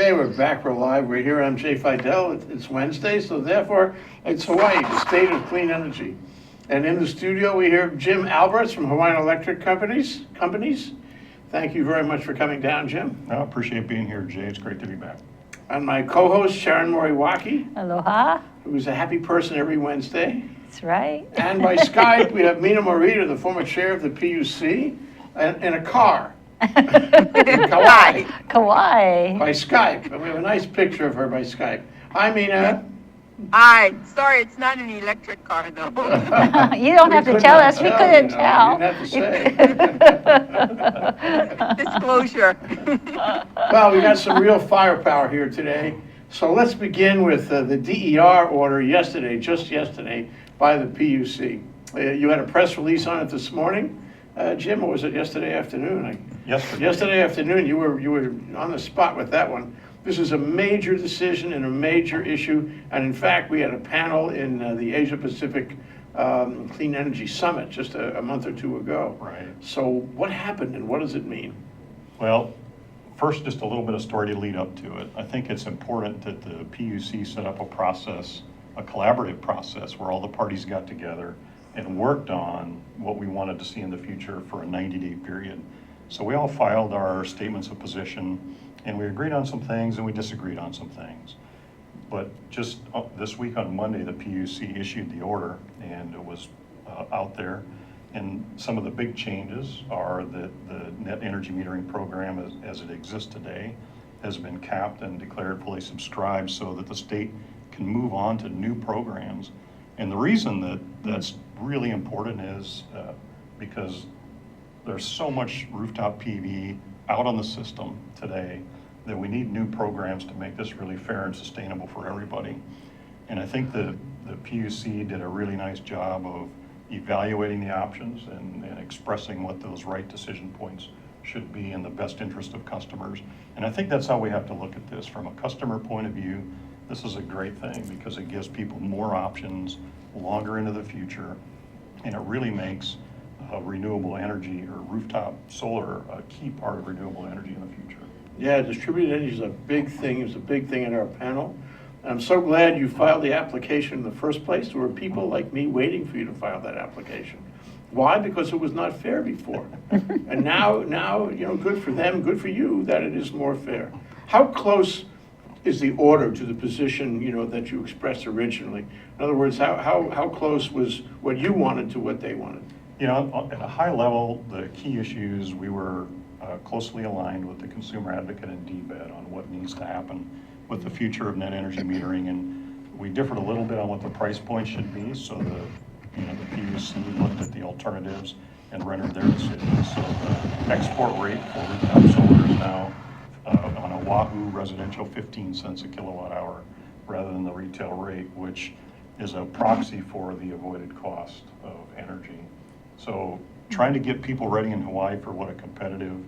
Okay, we're back, we're live, we're here, I'm Jay Fidell, it's Wednesday, so therefore, it's Hawaii, the state of clean energy. And in the studio, we hear Jim Alberts from Hawaiian Electric companies. Thank you very much for coming down, Jim. I appreciate being here, Jay, it's great to be back. And my co-host, Sharon Moriwaki. Aloha. Who's a happy person every Wednesday. That's right. And by Skype, we have Hermina Morita, the former chair of the PUC, in a car. In Kauai. Kauai. By Skype. And we have a nice picture of her by Skype. Hi, Mina. Hi. Sorry, it's not an electric car, though. You don't have to tell us. We couldn't tell. You didn't have to say. Disclosure. Well, we got some real firepower here today. So let's begin with the DER order just yesterday, by the PUC. You had a press release on it this morning, Jim, or was it yesterday afternoon? Yesterday afternoon, you were on the spot with that one. This is a major decision and a major issue, and in fact, we had a panel in the Asia Pacific Clean Energy Summit just a month or two ago. Right. So what happened and what does it mean? Well, first, just a little bit of story to lead up to it. I think it's important that the PUC set up a process, a collaborative process, where all the parties got together and worked on what we wanted to see in the future for a 90-day period. So we all filed our statements of position, and we agreed on some things and we disagreed on some things. But just this week on Monday, the PUC issued the order, and it was out there. And some of the big changes are that the net energy metering program as it exists today has been capped and declared fully subscribed so that the state can move on to new programs. And the reason that that's really important is because there's so much rooftop PV out on the system today that we need new programs to make this really fair and sustainable for everybody. And I think the PUC did a really nice job of evaluating the options and expressing what those right decision points should be in the best interest of customers. And I think that's how we have to look at this. From a customer point of view, this is a great thing because it gives people more options longer into the future, and it really makes renewable energy or rooftop solar a key part of renewable energy in the future. Yeah, distributed energy is a big thing. It was a big thing in our panel. I'm so glad you filed the application in the first place. There were people like me waiting for you to file that application. Why? Because it was not fair before. And now, good for them, good for you that it is more fair. How close is the order to the position, that you expressed originally? In other words, how close was what you wanted to what they wanted? At a high level, the key issues, we were closely aligned with the consumer advocate and DBED on what needs to happen with the future of net energy metering, and we differed a little bit on what the price point should be, so the PUC looked at the alternatives and rendered their decisions. So the export rate for rooftop solar is now on Oahu residential 15 cents a kilowatt hour rather than the retail rate, which is a proxy for the avoided cost of energy. So trying to get people ready in Hawaii for what a competitive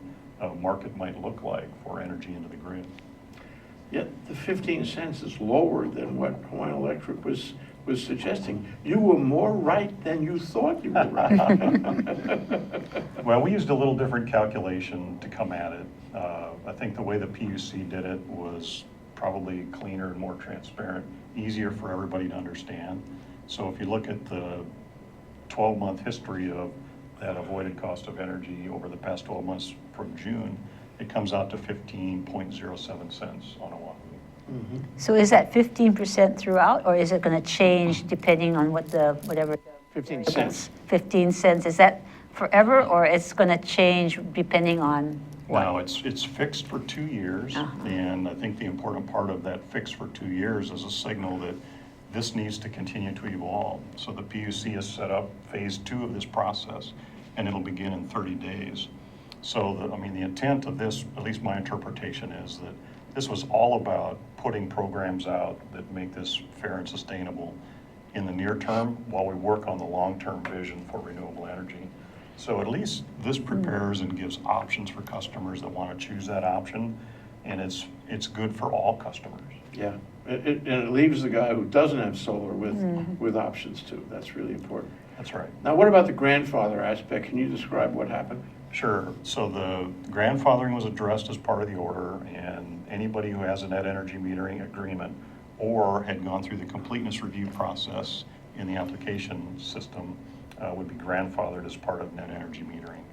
market might look like for energy into the grid. Yet the 15 cents is lower than what Hawaiian Electric was suggesting. You were more right than you thought you were right. Well, we used a little different calculation to come at it. I think the way the PUC did it was probably cleaner and more transparent, easier for everybody to understand. So if you look at the 12-month history of that avoided cost of energy over the past 12 months from June, it comes out to 15.07 cents on Oahu. Mm-hmm. So is that 15% throughout, or is it going to change depending on whatever? 15 cents. 15 cents. Is that forever, or it's going to change depending on what? No, it's fixed for 2 years, and I think the important part of that fix for 2 years is a signal that this needs to continue to evolve. So the PUC has set up phase 2 of this process, and it'll begin in 30 days. So the intent of this, at least my interpretation, is that this was all about putting programs out that make this fair and sustainable in the near term while we work on the long-term vision for renewable energy. So at least this prepares and gives options for customers that want to choose that option, and it's good for all customers. Yeah, and it leaves the guy who doesn't have solar with options too. That's really important. That's right. Now, what about the grandfather aspect? Can you describe what happened? Sure. So the grandfathering was addressed as part of the order, and anybody who has a net energy metering agreement or had gone through the completeness review process in the application system would be grandfathered as part of net energy metering.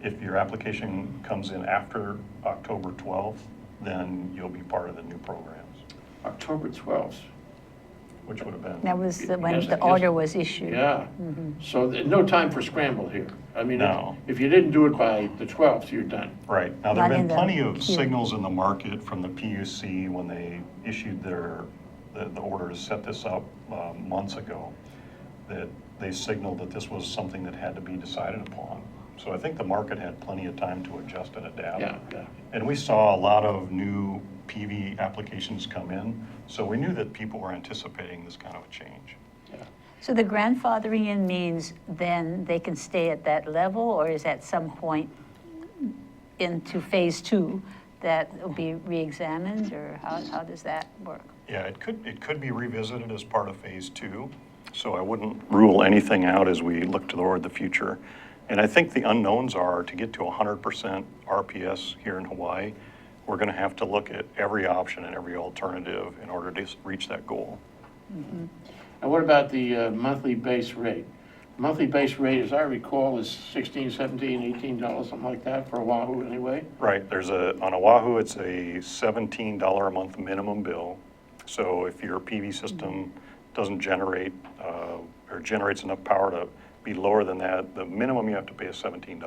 If your application comes in after October 12th, then you'll be part of the new programs, October 12th. which would have been. That was when Yes, the yes. order was issued. Yeah. So no time for scramble here. I mean, No. if you didn't do it by the 12th, you're done. Right. Now, there have Not in been the plenty of queue. signals in the market from the PUC when they issued the order to set this up months ago, that they signaled that this was something that had to be decided upon. So I think the market had plenty of time to adjust and adapt. Yeah, yeah. And we saw a lot of new PV applications come in, so we knew that people were anticipating this kind of a change. Yeah. So the grandfathering in means then they can stay at that level, or is at some point into phase two that will be reexamined, or how does that work? Yeah, it could be revisited as part of phase two, so I wouldn't rule anything out as we look toward the future. And I think the unknowns are to get to 100% RPS here in Hawaii, we're going to have to look at every option and every alternative in order to reach that goal. And what about the monthly base rate? Monthly base rate, as I recall, is $16, $17, $18, something like that for Oahu anyway? Right, on Oahu, it's a $17 a month minimum bill. So if your PV system doesn't generate or generates enough power to be lower than that, the minimum you have to pay is $17.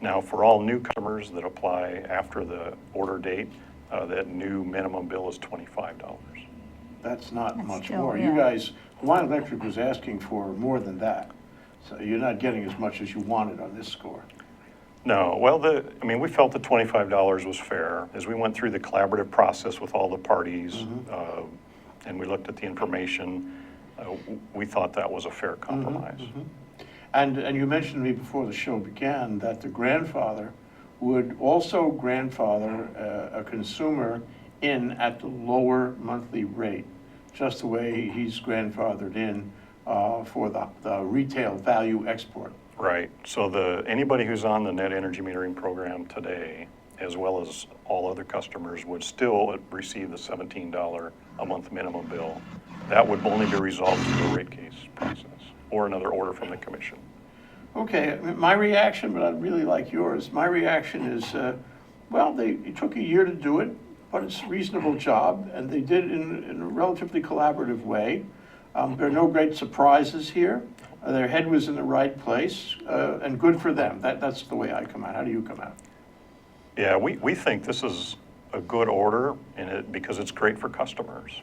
Now, for all new customers that apply after the order date, that new minimum bill is $25. That's not That's much still, more. yeah. You guys, Hawaiian Electric was asking for more than that. So you're not getting as much as you wanted on this score. No, well, we felt that $25 was fair. As we went through the collaborative process with all the parties, and we looked at the information, we thought that was a fair compromise. And you mentioned to me before the show began that the grandfather would also grandfather a consumer in at the lower monthly rate, just the way he's grandfathered in for the retail value export. Right, so anybody who's on the net energy metering program today, as well as all other customers, would still receive the $17 a month minimum bill. That would only be resolved through a rate case process or another order from the commission. Okay, my reaction, but I'd really like yours. My reaction is, well, it took a year to do it, but it's a reasonable job, and they did it in a relatively collaborative way. There are no great surprises here. Their head was in the right place, and good for them. That's the way I come out. How do you come out? Yeah, we think this is a good order because it's great for customers.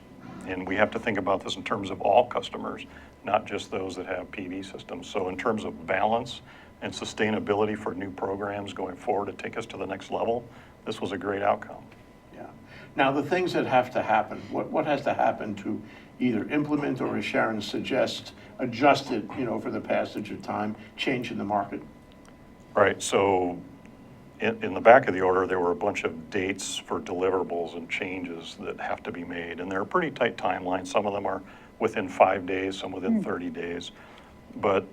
And we have to think about this in terms of all customers, not just those that have PV systems. So in terms of balance and sustainability for new programs going forward to take us to the next level, this was a great outcome. Yeah. Now, the things that have to happen, what has to happen to either implement or, as Sharon suggests, adjust it, for the passage of time, change in the market? Right, so in the back of the order, there were a bunch of dates for deliverables and changes that have to be made, and they're a pretty tight timeline. Some of them are within 5 days, some within 30 days. But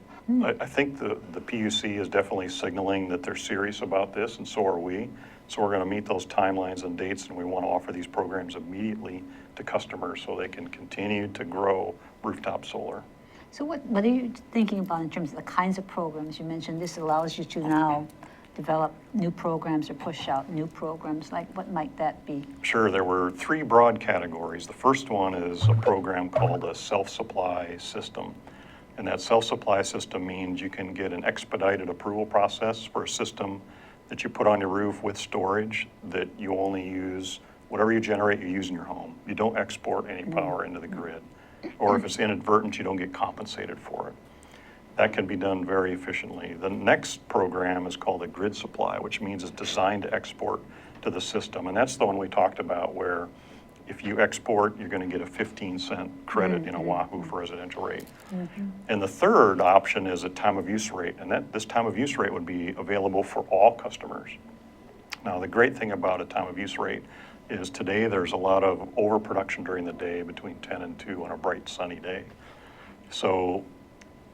I think the PUC is definitely signaling that they're serious about this, and so are we. So we're going to meet those timelines and dates, and we want to offer these programs immediately to customers so they can continue to grow rooftop solar. So what are you thinking about in terms of the kinds of programs? You mentioned this allows you to now develop new programs or push out new programs. Like, what might that be? Sure, there were 3 broad categories. The first one is a program called a self-supply system. And that self-supply system means you can get an expedited approval process for a system that you put on your roof with storage that you only use, whatever you generate, you use in your home. You don't export any power into the grid. Or if it's inadvertent, you don't get compensated for it. That can be done very efficiently. The next program is called a grid supply, which means it's designed to export to the system. And that's the one we talked about where if you export, you're going to get a 15-cent credit in Oahu for residential rate. And the third option is a time of use rate. And this time of use rate would be available for all customers. Now, the great thing about a time of use rate is today there's a lot of overproduction during the day between 10 and 2 on a bright sunny day. So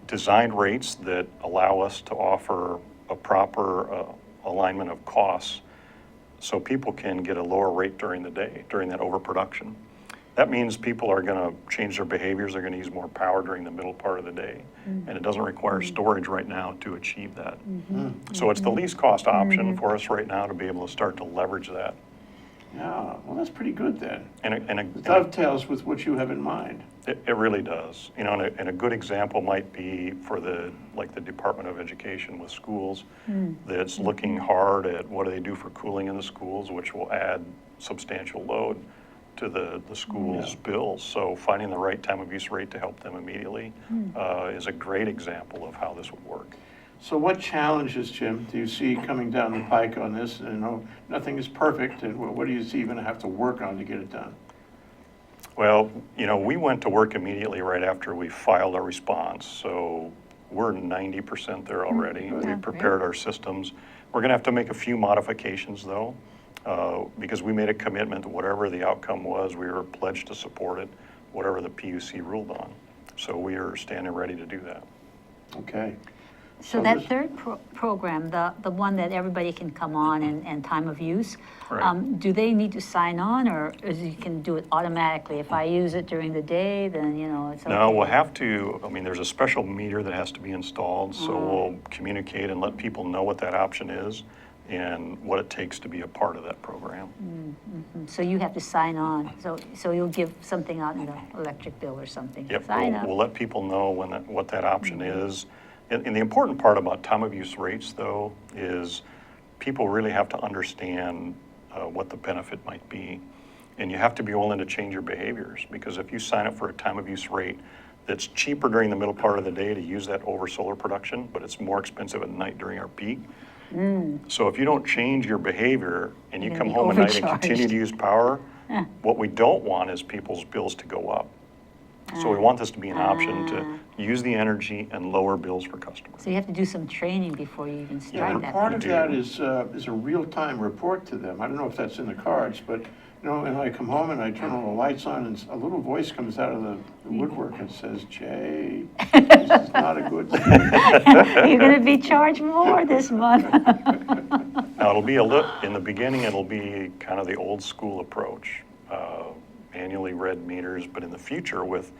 designed rates that allow us to offer a proper alignment of costs so people can get a lower rate during the day, during that overproduction. That means people are going to change their behaviors. They're going to use more power during the middle part of the day. And it doesn't require storage right now to achieve that. So it's the least cost option for us right now to be able to start to leverage that. Yeah, well, that's pretty good then. And It dovetails with what you have in mind. it really does. You know, and a good example might be for the Department of Education with schools that's looking hard at what do they do for cooling in the schools, which will add substantial load to the school's bills. So finding the right time of use rate to help them immediately is a great example of how this would work. So what challenges, Jim, do you see coming down the pike on this? You know, nothing is perfect, and what do you see you're going to have to work on to get it done? Well, you know, we went to work immediately right after we filed our response, so we're 90% there already. We prepared our systems. We're going to have to make a few modifications, though, because we made a commitment to whatever the outcome was, we were pledged to support it, whatever the PUC ruled on. So we are standing ready to do that. Okay. So that third program, the one that everybody can come on and time of use, Right. Do they need to sign on, or is you can do it automatically? If I use it during the day, then, you know, it's okay? No, we'll have to, I mean, there's a special meter that has to be installed, so we'll communicate and let people know what that option is and what it takes to be a part of that program. So you have to sign on, so you'll give something out in the electric bill or something? Yep, Sign up. we'll let people know what that option is. And the important part about time of use rates, though, is people really have to understand what the benefit might be. And you have to be willing to change your behaviors, because if you sign up for a time of use rate that's cheaper during the middle part of the day to use that over solar production, but it's more expensive at night during our peak. So if you don't change your behavior and you You're come gonna be home at night and overcharged. continue to use power, what we don't want is people's bills to go up. So we want this to be an option to use the energy and lower bills for customers. So you have to do some training before you even Yeah, start that. part of do. that is a real-time report to them. I don't know if that's in the cards, but, you know, when I come home and I turn all the lights on, and a little voice comes out of the woodwork and says, "Jay, this is not a good thing." You're gonna be charged more this month. Now, it'll be in the beginning, it'll be kind of the old school approach, manually read meters, but in the future with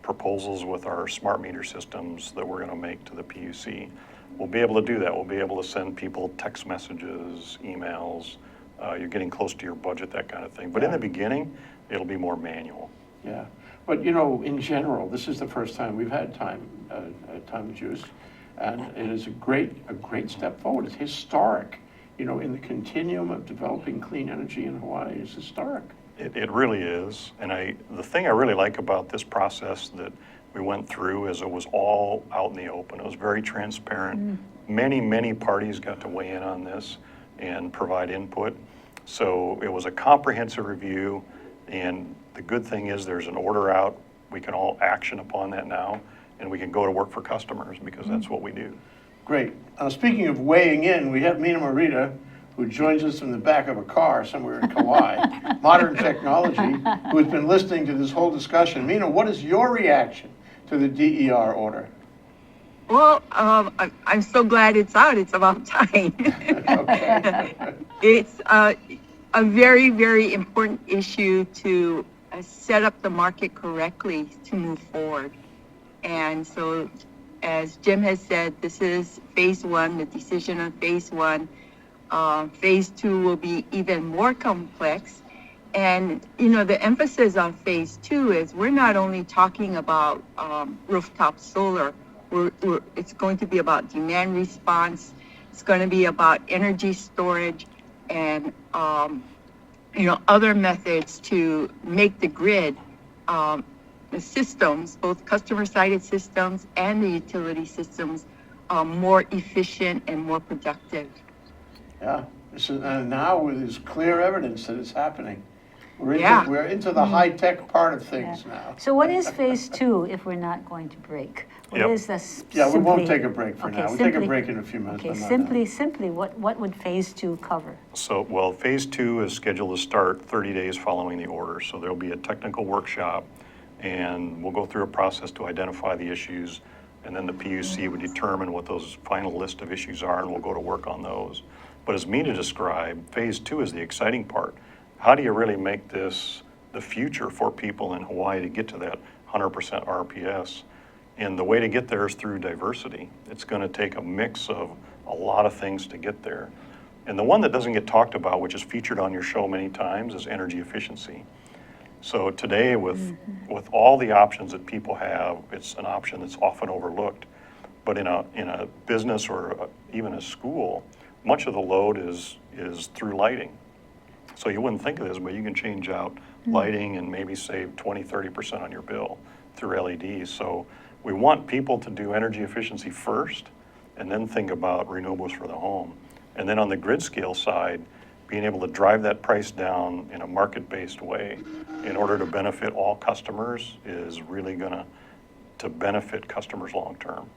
proposals with our smart meter systems that we're going to make to the PUC, we'll be able to do that. We'll be able to send people text messages, emails, you're getting close to your budget, that kind of thing. But in the beginning, it'll be more manual. Yeah, but you know, in general, this is the first time we've had time of use, and it is a great step forward. It's historic, you know, in the continuum of developing clean energy in Hawaii. It's historic. It really is. And the thing I really like about this process that we went through is it was all out in the open. It was very transparent. Many parties got to weigh in on this and provide input. So it was a comprehensive review, and the good thing is there's an order out. We can all action upon that now, and we can go to work for customers, because that's what we do. Great. Speaking of weighing in, we have Hermina Morita, who joins us from the back of a car somewhere in Kauai, modern technology, who has been listening to this whole discussion. Mina, what is your reaction to the DER order? Well, I'm so glad it's out. It's about time. Okay. It's a very, very important issue to set up the market correctly to move forward. And so, as Jim has said, this is phase one, the decision on phase one. Phase two will be even more complex. And, you know, the emphasis on phase two is we're not only talking about rooftop solar, it's going to be about demand response. It's going to be about energy storage and, you know, other methods to make the grid, the systems, both customer-sided systems and the utility systems, more efficient and more productive. Yeah, now there's clear evidence that it's happening. Yeah. We're into the high-tech part of things now. So what is phase two if we're not going to break? What Yep. is this? Yeah, we won't simply- take a break for Okay, now. We'll take a simply- break in a few minutes. Okay, but not now. simply, what would phase two cover? So, well, phase two is scheduled to start 30 days following the order. So there'll be a technical workshop, and we'll go through a process to identify the issues and then the PUC would determine what those final list of issues are, and we'll go to work on those. But as Mina described, phase 2 is the exciting part. How do you really make this the future for people in Hawaii to get to that 100% RPS? And the way to get there is through diversity. It's going to take a mix of a lot of things to get there. And the one that doesn't get talked about, which is featured on your show many times, is energy efficiency. So today, with all the options that people have, it's an option that's often overlooked. But in a business or even a school, much of the load is through lighting. So you wouldn't think of this, but you can change out lighting and maybe save 20-30% on your bill through LEDs. So we want people to do energy efficiency first, and then think about renewables for the home. And then on the grid scale side, being able to drive that price down in a market-based way in order to benefit all customers is really going to benefit customers long term.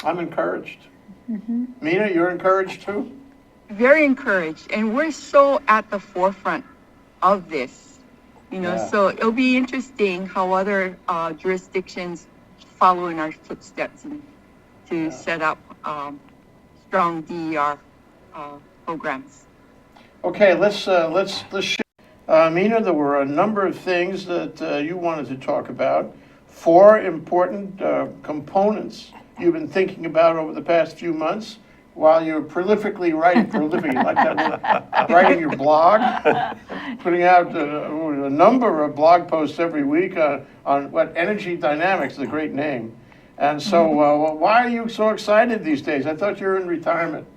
I'm encouraged. Mina, you're encouraged too? Very encouraged, and we're so at the forefront of this, Yeah. so it'll be interesting how other jurisdictions follow in our footsteps and to set up strong DER programs. Okay, let's shift. Mina, there were a number of things that you wanted to talk about. 4 important components you've been thinking about over the past few months while you're prolifically writing, like that, writing your blog, putting out a number of blog posts every week on what Energy Dynamics is a great name. And so why are you so excited these days? I thought you were in retirement.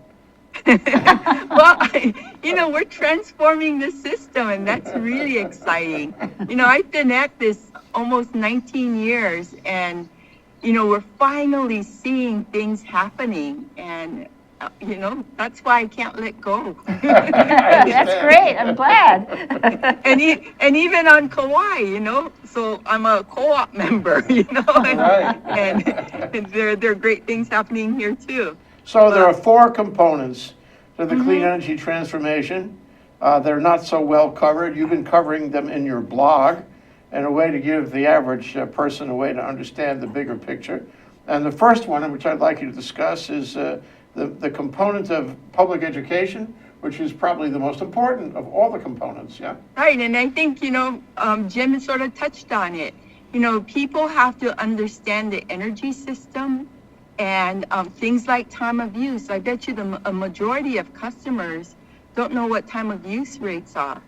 Well, we're transforming the system, and that's really exciting. I've been at this almost 19 years, and, we're finally seeing things happening, and, that's why I can't let go. That's great, I'm glad. And even on Kauai, so I'm a co-op member, Right. and there are great things happening here too. So there are 4 components to the clean energy transformation. They're not so well covered. You've been covering them in your blog, and a way to give the average person a way to understand the bigger picture. And the first one, which I'd like you to discuss, is the component of public education, which is probably the most important of all the components, yeah? Right, and I think, Jim sort of touched on it. People have to understand the energy system and things like time of use. I bet you a majority of customers don't know what time of use rates are.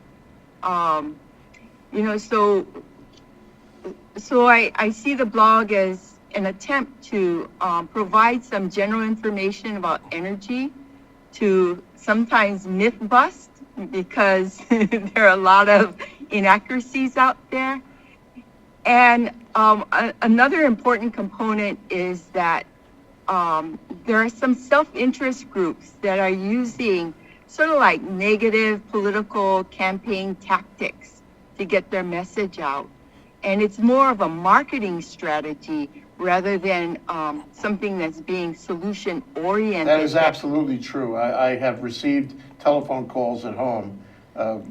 So I see the blog as an attempt to provide some general information about energy, to sometimes myth bust, because there are a lot of inaccuracies out there. And another important component is that there are some self-interest groups that are using sort of like negative political campaign tactics to get their message out. And it's more of a marketing strategy rather than something that's being solution-oriented. That is absolutely true. I have received telephone calls at home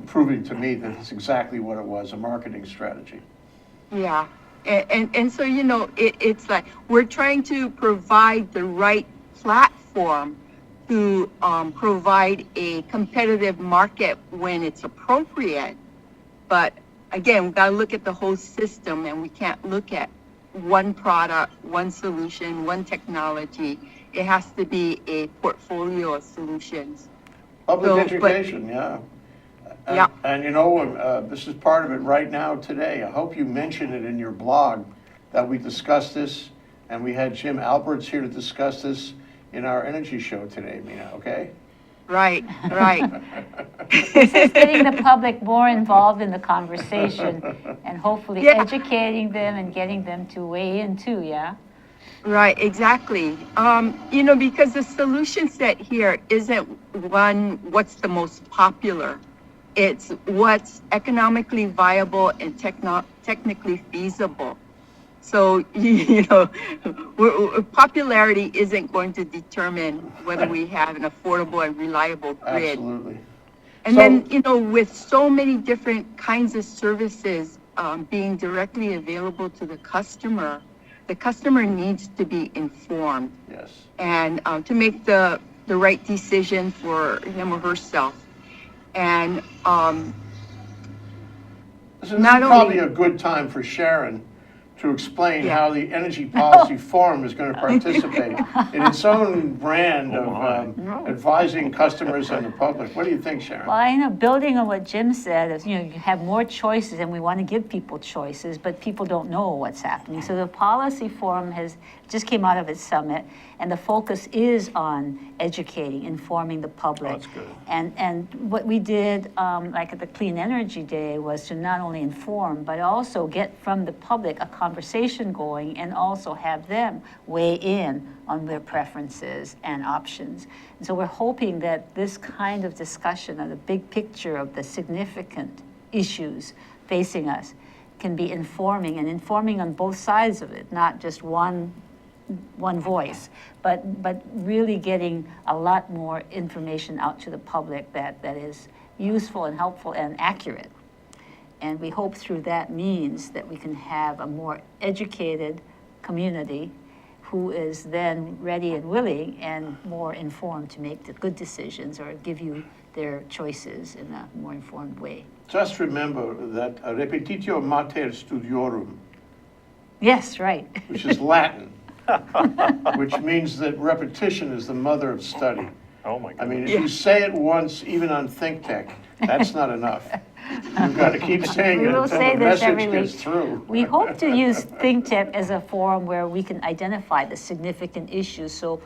proving to me that it's exactly what it was, a marketing strategy. Yeah. And so, it's like we're trying to provide the right platform to provide a competitive market when it's appropriate. But again, we've got to look at the whole system, and we can't look at one product, one solution, one technology. It has to be a portfolio of solutions. Public education, yeah. Yeah. And this is part of it right now today. I hope you mention it in your blog that we discussed this, and we had Jim Alberts here to discuss this in our energy show today, Mina, okay? Right. This is getting the public more involved in the conversation and hopefully educating them and getting them to weigh in too, yeah? Right, exactly. Because the solution set here isn't what's the most popular. It's what's economically viable and technically feasible. So, popularity isn't going to determine whether we have an affordable and reliable grid. Absolutely. And then, with so many different kinds of services being directly available to the customer, the customer needs to be informed Yes. and to make the right decision for him or herself. And This is Not probably only- a good time for Sharon to explain Yeah. how the Energy Policy Forum is going to participate in its own brand of advising customers and the public. What do you think, Sharon? Well, I know, building on what Jim said, is, you have more choices, and we want to give people choices, but people don't know what's happening. So the policy forum just came out of its summit, and the focus is on educating, informing the public. That's good. And what we did, like at the Clean Energy Day, was to not only inform, but also get from the public a conversation going, and also have them weigh in on their preferences and options. And so we're hoping that this kind of discussion of the big picture of the significant issues facing us can be informing, and informing on both sides of it, not just one voice, but really getting a lot more information out to the public that is useful and helpful and accurate. And we hope through that means that we can have a more educated community who is then ready and willing and more informed to make the good decisions or give you their choices in a more informed way. Just remember that repetitio mater studiorum, Yes, right. which is Latin, which means that repetition is the mother of study. Oh, my I goodness. mean, if you say it once, even on ThinkTech, that's not enough. You've got to keep saying We it will until say the this message every gets week. through. We hope to use ThinkTech as a forum where we can identify the significant issues. So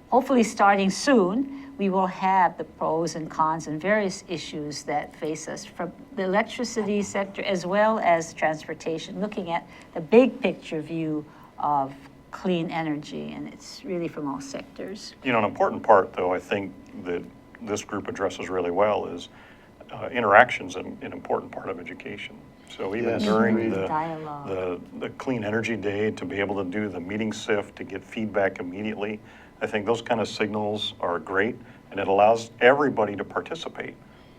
hopefully starting soon, we will have the pros and cons and various issues that face us from the electricity sector as well as transportation, looking at the big picture view of clean energy, and it's really from all sectors. You know, an important part, though, I think that this group addresses really well is interactions, an important part of education. So even Yes, during agreed. Dialogue. the Clean Energy Day, to be able to do the meeting SIF, to get feedback immediately, I think those kind of signals are great, and it allows everybody to participate.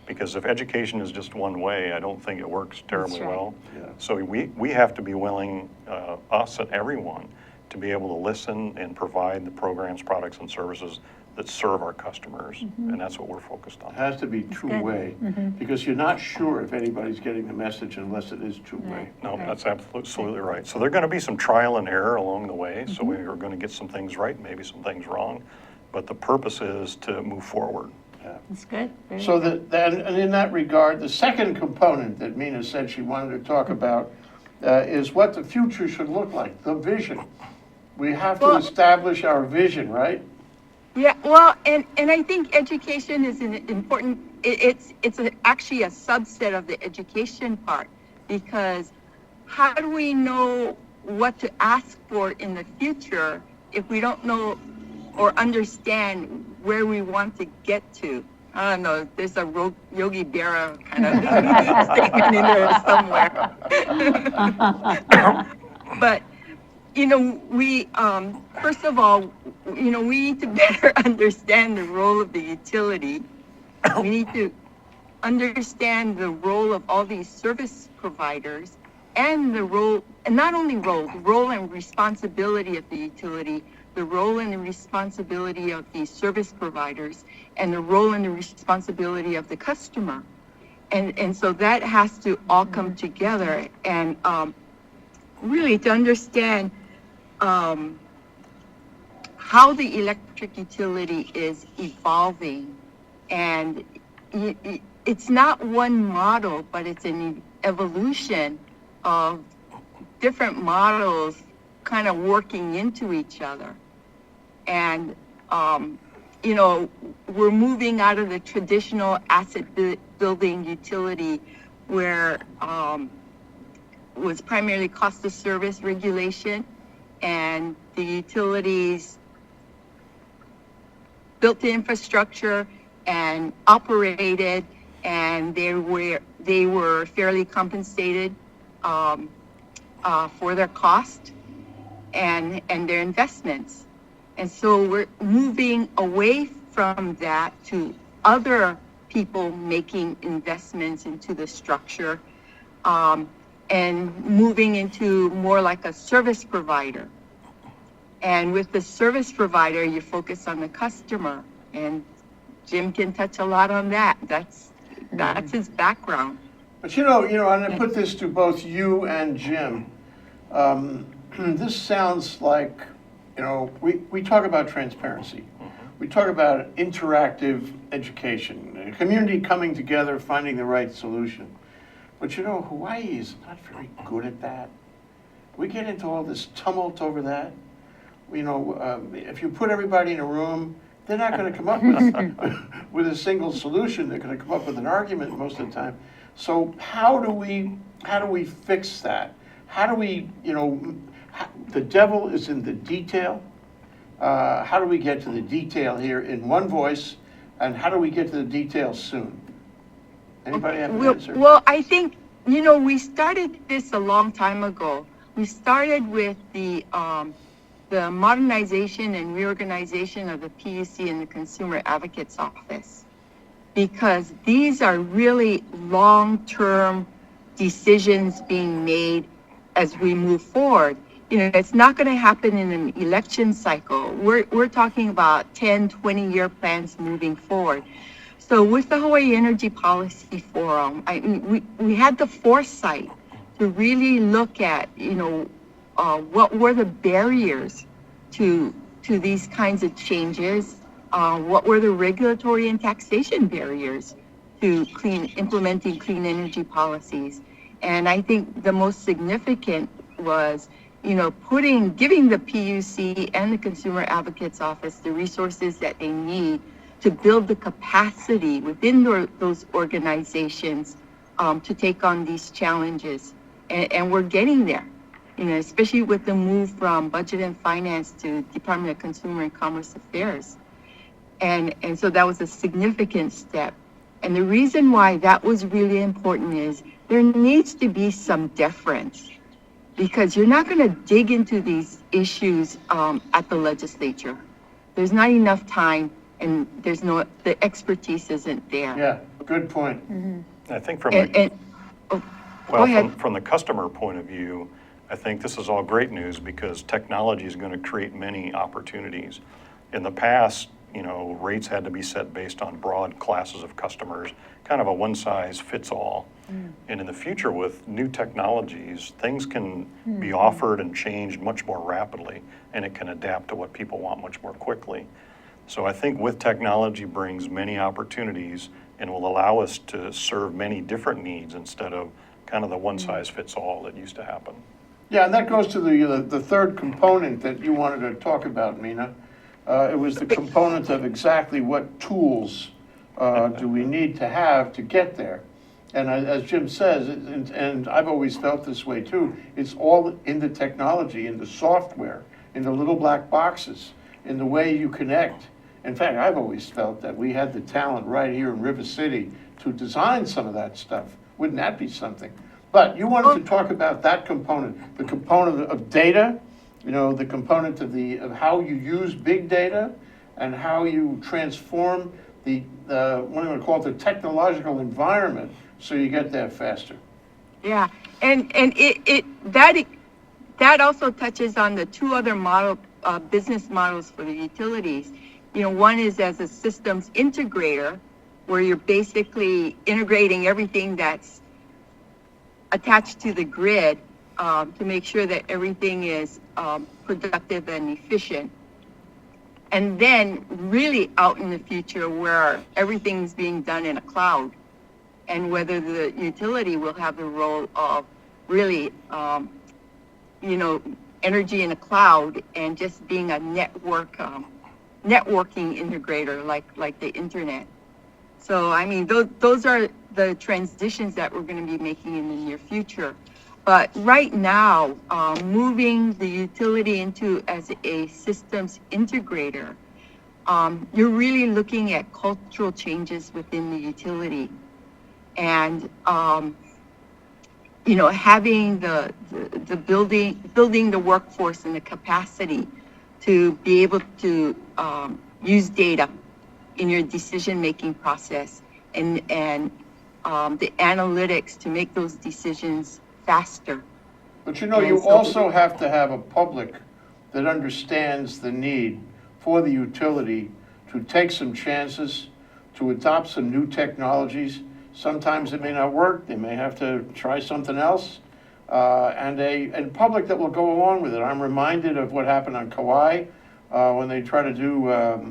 Because if education is just one way, I don't think it works terribly right. well. Yeah. So we have to be willing, us and everyone, to be able to listen and provide the programs, products, and services that serve our customers, and that's what we're focused on. It has to be two-way, because you're not sure if anybody's getting the message unless it is two-way. No, that's absolutely right. So there're going to be some trial and error along the way, so we are going to get some things right, maybe some things wrong, but the purpose is to move forward. That's good. Very So good. and in that regard, the second component that Mina said she wanted to talk about is what the future should look like, the vision. We have to Well- establish our vision, right? Yeah, well, and I think education is an important, it's actually a subset of the education part, because how do we know what to ask for in the future if we don't know or understand where we want to get to? I don't know, there's a Yogi Berra kind of statement in there somewhere. But we, first of all, we need to better understand the role of the utility. We need to understand the role of all these service providers and the role, and not only role, the role and responsibility of the utility, the role and the responsibility of the service providers, and the role and the responsibility of the customer. And so that has to all come together, and really to understand how the electric utility is evolving. And it's not one model, but it's an evolution of different models kind of working into each other. And, we're moving out of the traditional asset building utility where was primarily cost of service regulation, and the utilities built the infrastructure and operated, and they were fairly compensated for their cost and their investments. And so we're moving away from that to other people making investments into the structure. and moving into more like a service provider. And with the service provider, you focus on the customer, and Jim can touch a lot on that. That's his background. But and I put this to both you and Jim. This sounds like, we talk about transparency. We talk about interactive education, a community coming together, finding the right solution. But Hawaii is not very good at that. We get into all this tumult over that. If you put everybody in a room, they're not going to come up with a single solution. They're going to come up with an argument most of the time. So how do we fix that? How do we, the devil is in the detail. How do we get to the detail here in one voice, and how do we get to the detail soon? Anybody have an answer? Well, I think, we started this a long time ago. We started with the modernization and reorganization of the PUC and the Consumer Advocate's Office, because these are really long-term decisions being made as we move forward. It's not going to happen in an election cycle. We're talking about 10, 20-year plans moving forward. So with the Hawaii Energy Policy Forum, we had the foresight to really look at, what were the barriers to these kinds of changes? What were the regulatory and taxation barriers to implementing clean energy policies? And I think the most significant was, giving the PUC and the Consumer Advocate's Office the resources that they need to build the capacity within those organizations to take on these challenges. And we're getting there, especially with the move from Budget and Finance to Department of Consumer and Commerce Affairs. And so that was a significant step. And the reason why that was really important is there needs to be some deference, because you're not going to dig into these issues at the legislature. There's not enough time, and the expertise isn't there. Yeah, good point. I think from go ahead. From the customer point of view, I think this is all great news because technology is going to create many opportunities. In the past, rates had to be set based on broad classes of customers, kind of a one-size-fits-all. And in the future, with new technologies, things can be offered and changed much more rapidly, and it can adapt to what people want much more quickly. So I think with technology brings many opportunities and will allow us to serve many different needs instead of kind of the one-size-fits-all that used to happen. Yeah, and that goes to the third component that you wanted to talk about, Mina. It was the component of exactly what tools do we need to have to get there. And as Jim says, and I've always felt this way too, it's all in the technology, in the software, in the little black boxes, in the way you connect. In fact, I've always felt that we had the talent right here in River City to design some of that stuff. Wouldn't that be something? But you wanted to talk about that component, the component of data, the component of how you use big data and how you transform the what I'm going to call it, the technological environment so you get there faster. Yeah, and that also touches on the two other business models for the utilities. One is as a systems integrator, where you're basically integrating everything that's attached to the grid to make sure that everything is productive and efficient. And then really out in the future where everything's being done in a cloud, and whether the utility will have the role of really, energy in a cloud and just being a networking integrator like the internet. So, those are the transitions that we're going to be making in the near future. But right now, moving the utility as a systems integrator, you're really looking at cultural changes within the utility. And, having the building the workforce and the capacity to be able to use data in your decision-making process and the analytics to make those decisions faster. But you know, And you so- also have to have a public that understands the need for the utility to take some chances, to adopt some new technologies. Sometimes it may not work, they may have to try something else, and public that will go along with it. I'm reminded of what happened on Kauai, when they try to do,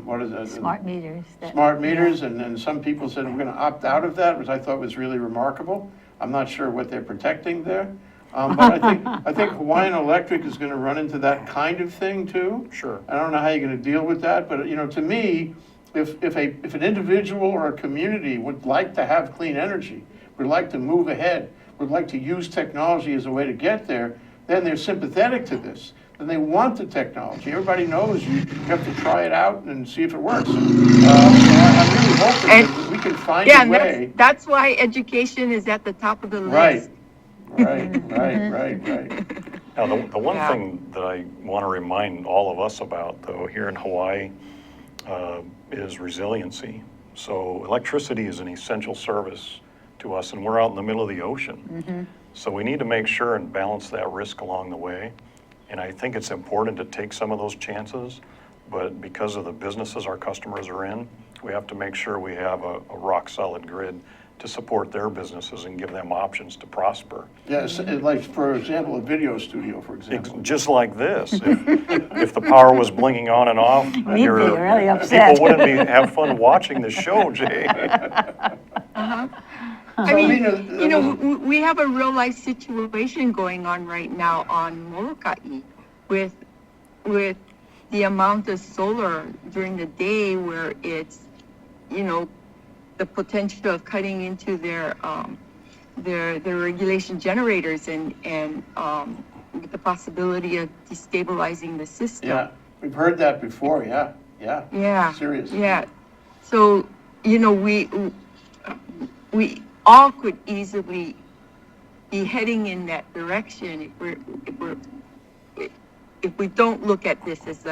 what is it? Smart meters. Smart meters, and then some people said, we're gonna opt out of that, which I thought was really remarkable. I'm not sure what they're protecting there. But I think Hawaiian Electric is gonna run into that kind of thing too. Sure. I don't know how you're gonna deal with that, but, you know, to me, if an individual or a community would like to have clean energy, would like to move ahead, would like to use technology as a way to get there, then they're sympathetic to this. Then they want the technology. Everybody knows you have to try it out and see if it works. So, I'm really hoping that we can find Yeah, a and way. that's why education is at the top of the Right, list. right. Now, the one Yeah. thing that I want to remind all of us about, though, here in Hawaii, is resiliency. So electricity is an essential service to us, and we're out in the middle of the ocean. So we need to make sure and balance that risk along the way. And I think it's important to take some of those chances, but because of the businesses our customers are in, we have to make sure we have a rock-solid grid to support their businesses and give them options to prosper. Yes, like, for example, a video studio, for example. Just like this. If the power was blinking on and off, We'd be really upset. people wouldn't have fun watching the show, Jay. I mean, Hermina, you know, we have a real life situation going on right now on Moriwaki with the amount of solar during the day where it's, you know, the potential of cutting into their regulation generators and with the possibility of destabilizing the system. Yeah, we've heard that before, yeah. Yeah. Seriously. Yeah. So, you know, we all could easily be heading in that direction if we don't look at this as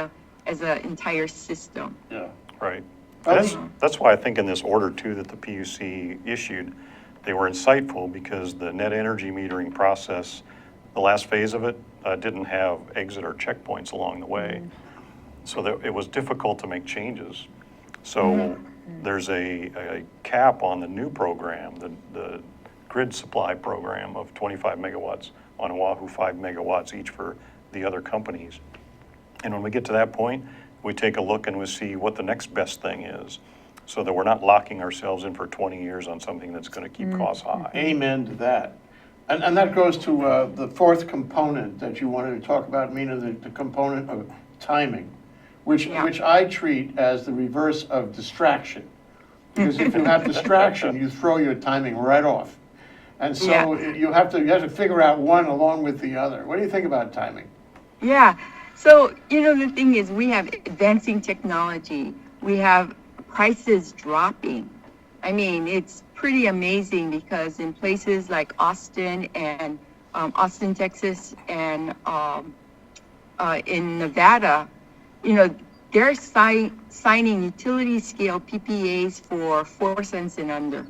a entire system. Yeah. Right. Okay. That's why I think in this order too that the PUC issued, they were insightful because the net energy metering process, the last phase of it, didn't have exit or checkpoints along the way. So that it was difficult to make changes. So there's a cap on the new program, the grid supply program of 25 megawatts on Oahu, 5 megawatts each for the other companies. And when we get to that point, we take a look and we see what the next best thing is, so that we're not locking ourselves in for 20 years on something that's going to keep costs high. Amen to that. And that goes to the fourth component that you wanted to talk about, Mina, the component of timing, which I treat as the reverse of distraction. Because if you have distraction, you throw your timing right off. And so you have to figure out one along with the other. What do you think about timing? Yeah. So, you know, the thing is, we have advancing technology. We have prices dropping. I mean, it's pretty amazing because in places like Austin and Austin, Texas, and in Nevada, you know, they're signing utility scale PPAs for 4 cents and under.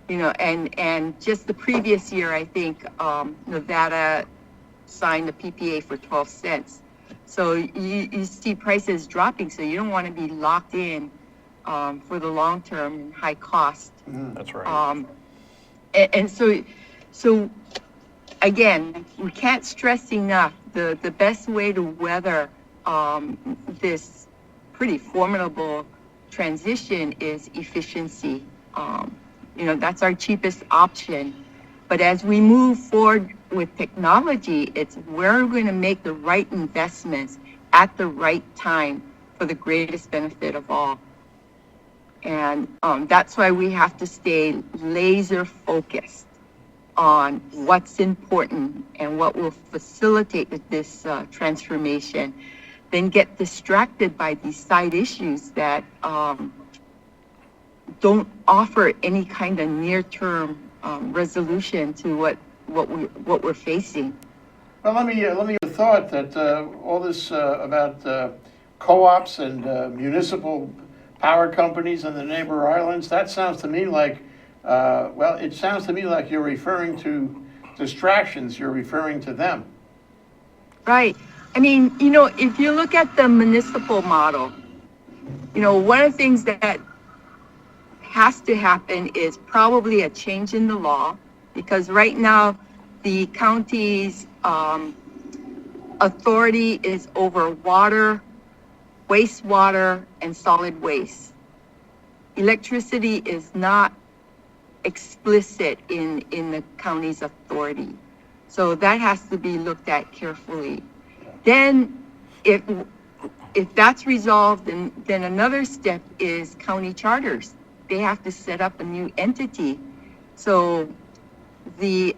You know, and just the previous year, I think Nevada signed a PPA for 12 cents. So you see prices dropping, so you don't want to be locked in for the long term and high cost. That's right. And so again, we can't stress enough the best way to weather this pretty formidable transition is efficiency. You know, that's our cheapest option. But as we move forward with technology, it's where we're going to make the right investments at the right time for the greatest benefit of all. And that's why we have to stay laser focused on what's important and what will facilitate this transformation, then get distracted by these side issues that don't offer any kind of near-term resolution to what we're facing. Well, let me thought that all this about co-ops and municipal power companies in the neighbor islands, that sounds to me like, it sounds to me like you're referring to distractions, you're referring to them. Right. I mean, if you look at the municipal model, one of the things that has to happen is probably a change in the law, because right now the county's authority is over water, wastewater, and solid waste. Electricity is not explicit in the county's authority. So that has to be looked at carefully. Then if that's resolved, then another step is county charters. They have to set up a new entity. So the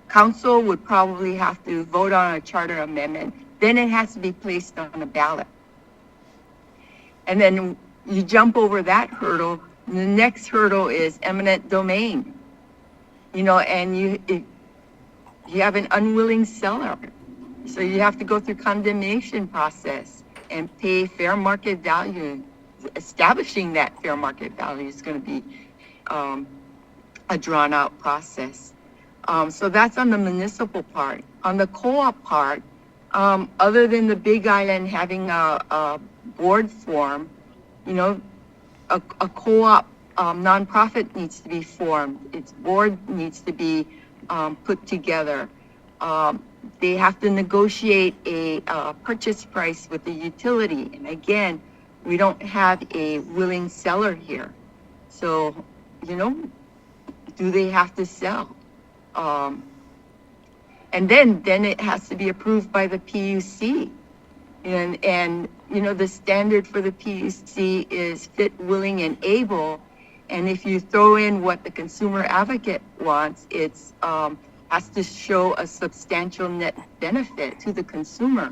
council would probably have to vote on a charter amendment. Then it has to be placed on a ballot. And then you jump over that hurdle. And the next hurdle is eminent domain. And you have an unwilling seller. So you have to go through condemnation process and pay fair market value. Establishing that fair market value is going to be a drawn out process. So that's on the municipal part. On the co-op part, other than the Big Island having a board form, a co-op nonprofit needs to be formed. Its board needs to be put together. They have to negotiate a purchase price with the utility. And again, we don't have a willing seller here. So, do they have to sell? And then it has to be approved by the PUC. And the standard for the PUC is fit, willing, and able. And if you throw in what the consumer advocate wants, it's has to show a substantial net benefit to the consumer.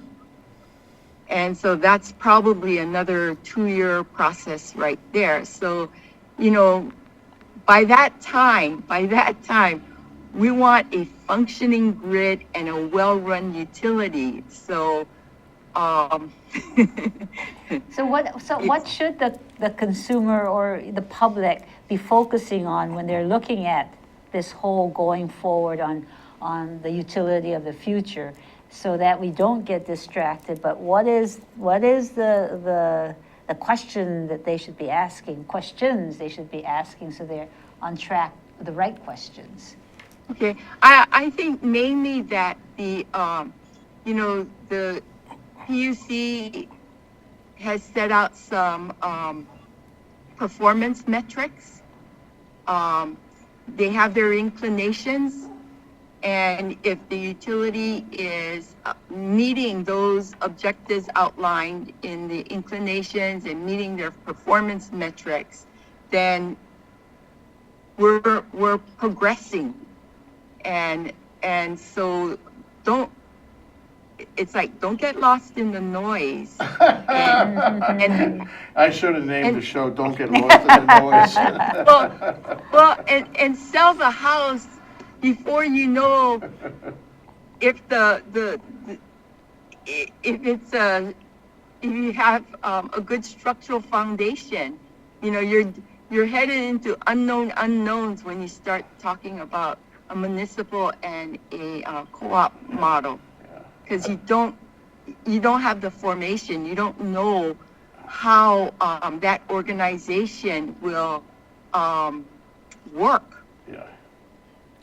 And so that's probably another 2-year process right there. So, by that time, we want a functioning grid and a well-run utility. So, So what should the consumer or the public be focusing on when they're looking at this whole going forward on the utility of the future, so that we don't get distracted? But what is the question that they should be asking, questions they should be asking, so they're on track with the right questions? Okay, I think mainly that the PUC has set out some performance metrics. They have their inclinations, and if the utility is meeting those objectives outlined in the inclinations and meeting their performance metrics, then we're progressing. And so don't get lost in the noise. and I should have named the show, Don't Get Lost in the Noise. well, and sell the house before you know if if you have a good structural foundation. You're headed into unknown unknowns when you start talking about a municipal and a co-op model, because you don't have the formation. You don't know how that organization will work. Yeah.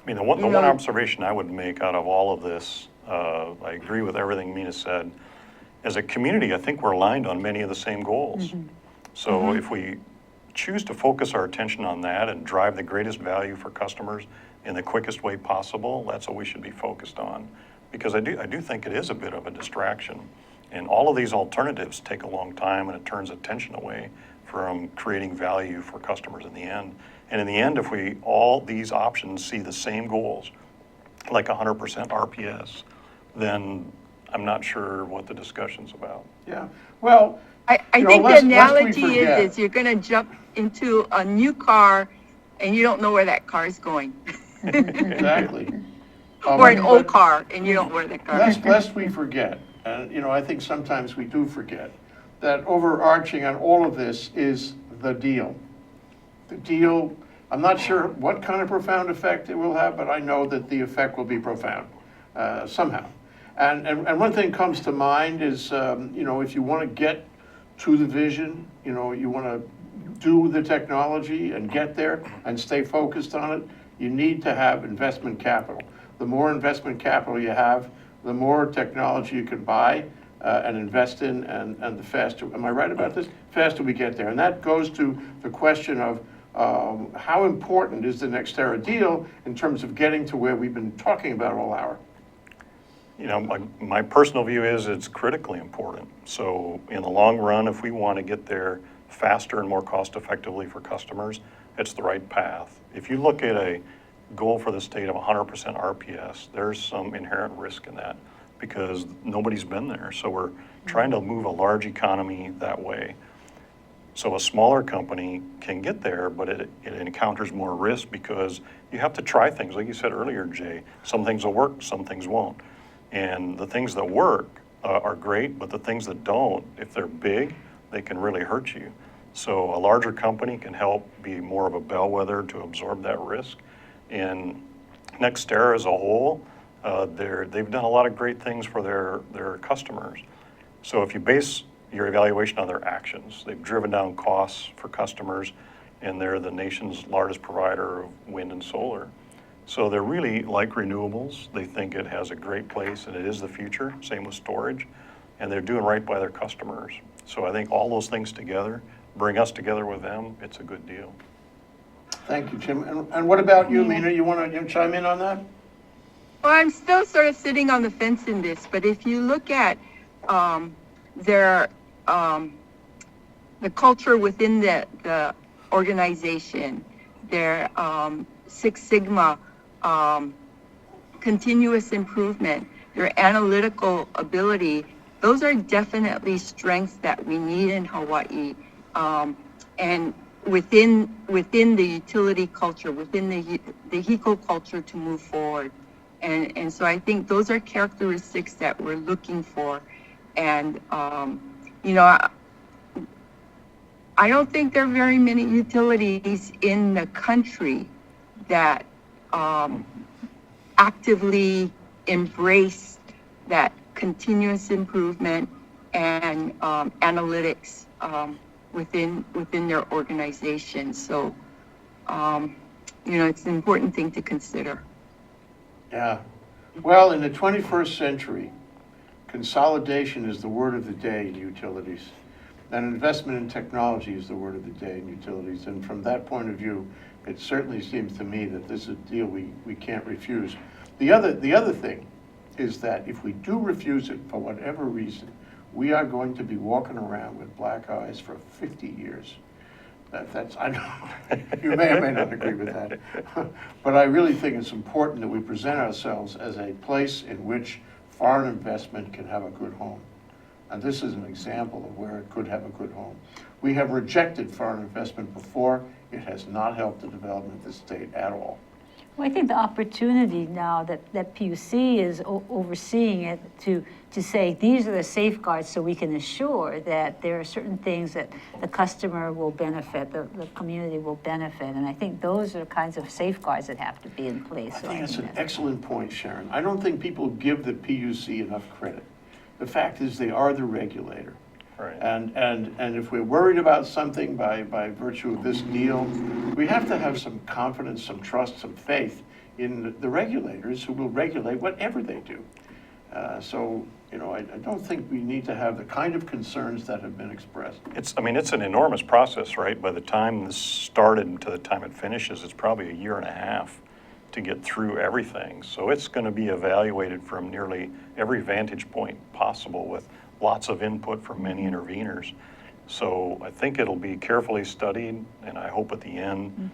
I mean, the one observation I would make out of all of this, I agree with everything Mina said. As a community, I think we're aligned on many of the same goals. Mm-hmm. So if we choose to focus our attention on that and drive the greatest value for customers in the quickest way possible, that's what we should be focused on. Because I do think it is a bit of a distraction. And all of these alternatives take a long time, and it turns attention away from creating value for customers in the end. And in the end, if all these options see the same goals, like 100% RPS, then I'm not sure what the discussion's about. Yeah, well, I think the analogy is you're going to jump into a new car and you don't know where that car is going. Exactly. Or an old car and you don't know where that car is. Lest we forget, I think sometimes we do forget, that overarching on all of this is the deal. The deal I'm not sure what kind of profound effect it will have, but I know that the effect will be profound somehow. And one thing comes to mind is, if you want to get to the vision, you want to do the technology and get there and stay focused on it, you need to have investment capital. The more investment capital you have, the more technology you can buy and invest in, and the faster, am I right about this? Faster we get there. And that goes to the question of how important is the NextEra deal in terms of getting to where we've been talking about all hour? My personal view is it's critically important. So in the long run, if we want to get there faster and more cost effectively for customers, it's the right path. If you look at a goal for the state of 100% RPS, there's some inherent risk in that because nobody's been there. So we're trying to move a large economy that way. So a smaller company can get there, but it encounters more risk because you have to try things. Like you said earlier, Jay, some things will work, some things won't. And the things that work are great, but the things that don't, if they're big, they can really hurt you. So a larger company can help be more of a bellwether to absorb that risk. And NextEra as a whole, they've done a lot of great things for their customers. So if you base your evaluation on their actions, they've driven down costs for customers, and they're the nation's largest provider of wind and solar. So they're really like renewables. They think it has a great place and it is the future, same with storage, and they're doing right by their customers. So I think all those things together bring us together with them. It's a good deal. Thank you, Jim. And what about you, Mina? You want to chime in on that? Well, I'm still sort of sitting on the fence in this, but if you look at the culture within the organization, their Six Sigma, continuous improvement, their analytical ability, those are definitely strengths that we need in Hawaii. And within the utility culture, within the HECO culture to move forward. And so I think those are characteristics that we're looking for. And, I don't think there are very many utilities in the country that actively embrace that continuous improvement and analytics within their organization. So, it's an important thing to consider. Yeah. Well, in the 21st century, consolidation is the word of the day in utilities. And investment in technology is the word of the day in utilities. And from that point of view, it certainly seems to me that this is a deal we can't refuse. The other thing is that if we do refuse it for whatever reason, we are going to be walking around with black eyes for 50 years. That's I know you may or may not agree with that, but I really think it's important that we present ourselves as a place in which foreign investment can have a good home. And this is an example of where it could have a good home. We have rejected foreign investment before. It has not helped the development of the state at all. Well, I think the opportunity now that PUC is overseeing it to say these are the safeguards so we can assure that there are certain things that the customer will benefit, the community will benefit. And I think those are the kinds of safeguards that have to be in place. I think that's an excellent point, Sharon. I don't think people give the PUC enough credit. The fact is they are the regulator. Right. And if we're worried about something by virtue of this deal, we have to have some confidence, some trust, some faith in the regulators who will regulate whatever they do. I don't think we need to have the kind of concerns that have been expressed. It's an enormous process, right? By the time this started to the time it finishes, it's probably a year and a half to get through everything. So it's going to be evaluated from nearly every vantage point possible with lots of input from many interveners. So I think it'll be carefully studied, and I hope at the end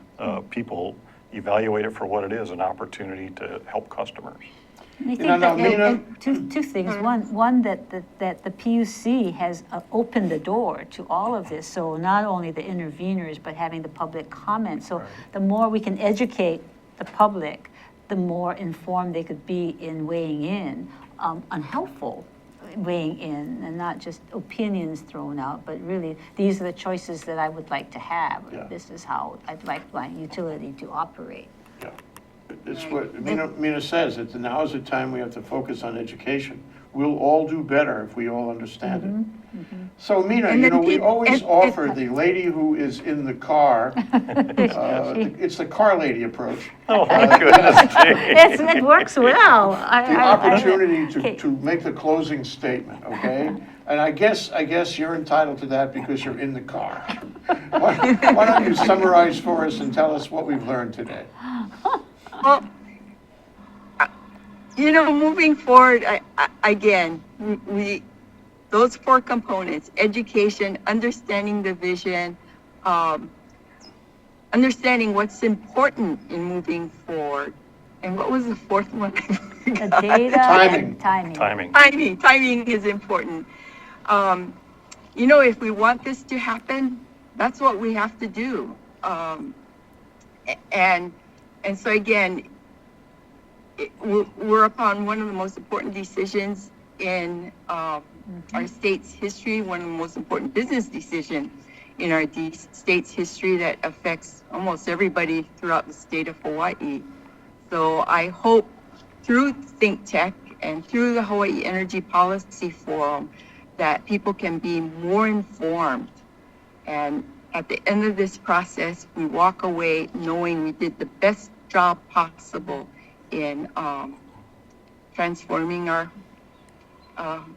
people evaluate it for what it is, an opportunity to help customers. I think two things. One that the PUC has opened the door to all of this. So not only the interveners, but having the public comment. So the more we can educate the public, the more informed they could be in weighing in on helpful weighing in and not just opinions thrown out, but really, these are the choices that I would like to have. Yeah. This is how I'd like my utility to operate. Yeah. It's what Mina says, that now is the time we have to focus on education. We'll all do better if we all understand it. So Mina, And then we always offer and- the lady who is in the car, it's the car lady approach, Oh, my goodness, It works well. the opportunity to make the closing statement, okay? And I guess you're entitled to that because you're in the car. Why don't you summarize for us and tell us what we've learned today? Well, moving forward, again, those 4 components: education, understanding the vision, understanding what's important in moving forward. And what was the 4th one? The data and timing. Timing is important. If we want this to happen, that's what we have to do. And so again, we're upon one of the most important decisions in our state's history, one of the most important business decisions in our state's history that affects almost everybody throughout the state of Hawaii. So I hope through ThinkTech and through the Hawaii Energy Policy Forum that people can be more informed. And at the end of this process, we walk away knowing we did the best job possible in transforming our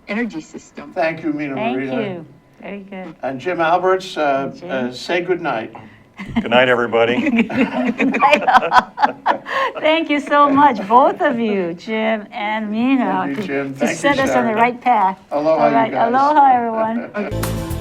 energy system. Thank you, Mina Thank Morita. you. Very good. And Jim Alberts, Jim. say good night. Good night, everybody. Thank you so much, both of you, Jim and Mina, Thank you, Jim. to Thank you, set us on the Sharon. right path. Aloha, All you right, guys. aloha, everyone.